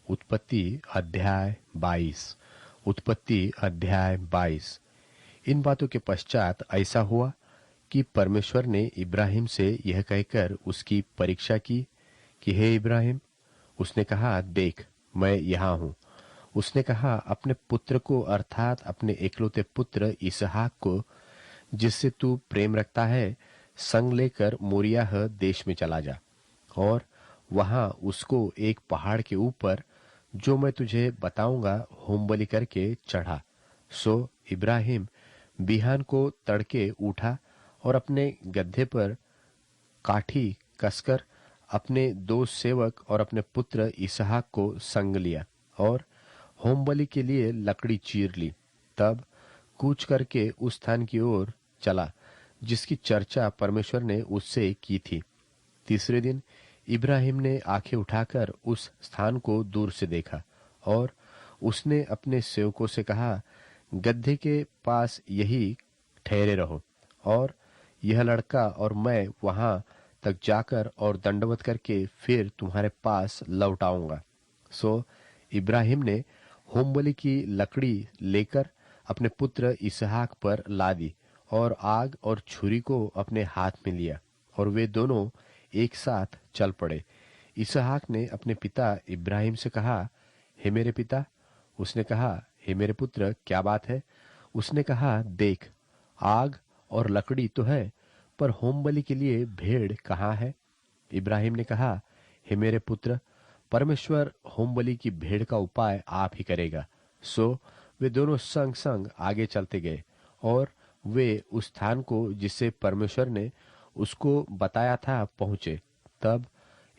उत्पत्ति अध्याय 22। उत्पत्ति अध्याय 22। इन बातों के पश्चात ऐसा हुआ कि परमेश्वर ने इब्राहिम से यह कहकर उसकी परीक्षा की कि हे इब्राहिम। उसने कहा, देख मैं यहाँ हूँ। उसने कहा, अपने पुत्र को अर्थात अपने एकलौते पुत्र इसहाक को, जिससे तू प्रेम रखता है, संग लेकर मोरियाह देश में चला जा और वहां उसको एक पहाड़ के ऊपर, जो मैं तुझे बताऊंगा, होमबलि करके चढ़ा। सो इब्राहिम बिहान को तड़के उठा और अपने गड्ढे पर काठी कसकर अपने दो सेवक और अपने पुत्र इसहाक को संग लिया और होमबलि के लिए लकड़ी चीर ली। तब कूच करके उस स्थान की ओर चला जिसकी चर्चा परमेश्वर ने उससे की थी। तीसरे दिन इब्राहिम ने आंखें उठाकर उस स्थान को दूर से देखा और उसने अपने सेवकों से कहा, गड्ढे के पास यही ठहरे रहो और यह लड़का और मैं वहां तक जाकर और दंडवत करके फिर तुम्हारे पास लौट आऊंगा। सो इब्राहिम ने होमबलि की लकड़ी लेकर अपने पुत्र इसहाक पर ला दी और आग और छुरी को अपने हाथ में लिया और वे दोनों एक साथ चल पड़े। इसहाक ने अपने पिता इब्राहिम से कहा, हे मेरे पिता। उसने कहा, हे मेरे पुत्र, क्या बात है? उसने कहा, देख आग और लकड़ी तो है, पर होमबलि के लिए भेड़ कहाँ है? इब्राहिम ने कहा, हे मेरे पुत्र, परमेश्वर होमबलि की भेड़ का उपाय आप ही करेगा। सो वे दोनों संग संग आगे चलते गए और वे उस स्थान को जिसे परमेश्वर ने उसको बताया था पहुंचे। तब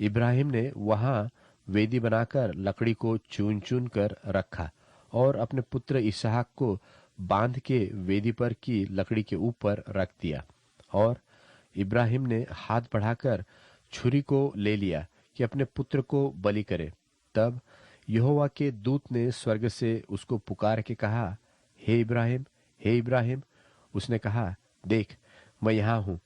इब्राहिम ने वहां वेदी बनाकर लकड़ी को चुन चुन कर रखा और अपने पुत्र इसहाक को बांध के वेदी पर की लकड़ी के ऊपर रख दिया और इब्राहिम ने हाथ बढ़ाकर छुरी को ले लिया कि अपने पुत्र को बलि करे। तब यहोवा के दूत ने स्वर्ग से उसको पुकार के कहा, हे इब्राहिम, हे इब्राहिम। उसने कहा, देख मैं यहाँ हूँ।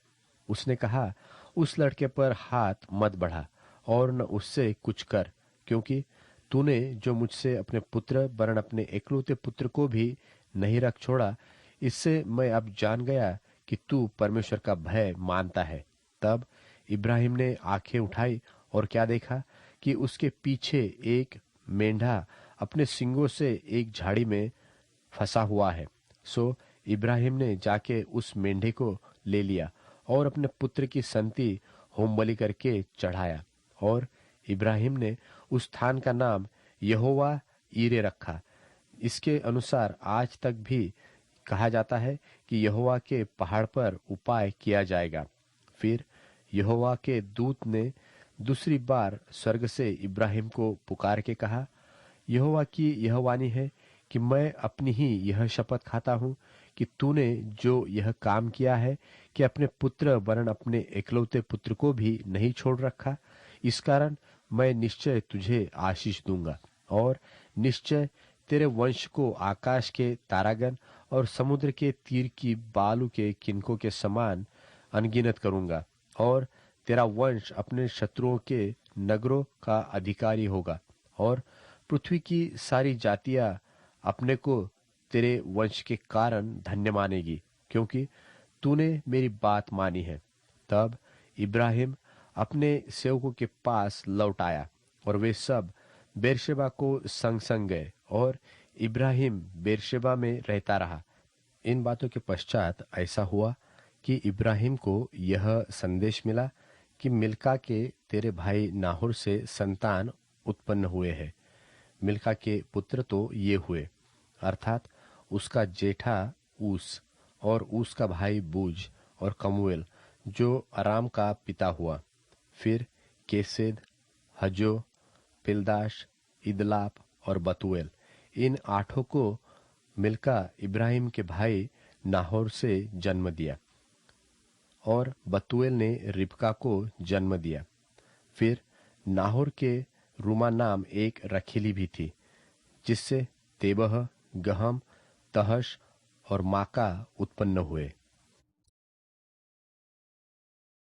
उसने कहा, उस लड़के पर हाथ मत बढ़ा और न उससे कुछ कर, क्योंकि तूने जो मुझसे अपने पुत्र वरन अपने एकलौते पुत्र को भी नहीं रख छोड़ा, इससे मैं अब जान गया कि तू परमेश्वर का भय मानता है। तब इब्राहिम ने आंखें उठाई और क्या देखा कि उसके पीछे एक मेंढा अपने सींगों से एक झाड़ी में फंसा हुआ है। सो इब्राहिम ने जाके उस मेंढे को ले लिया और अपने पुत्र की संति होमबलि करके चढ़ाया और इब्राहिम ने उस स्थान का नाम यहोवा ईरे रखा। इसके अनुसार आज तक भी कहा जाता है कि यहोवा के पहाड़ पर उपाय किया जाएगा। फिर यहोवा के दूत ने दूसरी बार स्वर्ग से इब्राहिम को पुकार के कहा, यहोवा की यह वाणी है कि मैं अपनी ही यह शपथ खाता हूँ कि तूने जो यह काम किया है कि अपने पुत्र वरन अपने एकलौते पुत्र को भी नहीं छोड़ रखा, इस कारण मैं निश्चय तुझे आशीष दूंगा और निश्चय तेरे वंश को आकाश के तारागण और समुद्र के तीर की बालू के किनकों के समान अनगिनत करूंगा और तेरा वंश अपने शत्रुओं के नगरों का अधिकारी होगा और पृथ्वी की सारी जातियां अपने को तेरे वंश के कारण धन्य मानेगी, क्योंकि तूने मेरी बात मानी है। तब इब्राहिम अपने सेवकों के पास लौट आया और वे सब बेरशेबा को संग संग गए और इब्राहिम बेरशेबा में रहता रहा। इन बातों के पश्चात ऐसा हुआ कि इब्राहिम को यह संदेश मिला कि मिल्का के तेरे भाई नाहोर से संतान उत्पन्न हुए हैं। मिल्का के पुत्र तो ये हुए, अर्थात उसका जेठा ऊस और ऊस का भाई बूज और कमूएल, जो अराम का पिता हुआ। फिर केसेद, हजो, पिलदाश, इदलाप और बतूएल, इन आठों को मिल्का इब्राहिम के भाई नाहोर से जन्म दिया और बतूएल ने रिबका को जन्म दिया। फिर नाहोर के रूमा नाम एक रखीली भी थी, जिससे तेबह, गहम, तहश और माका उत्पन्न हुए।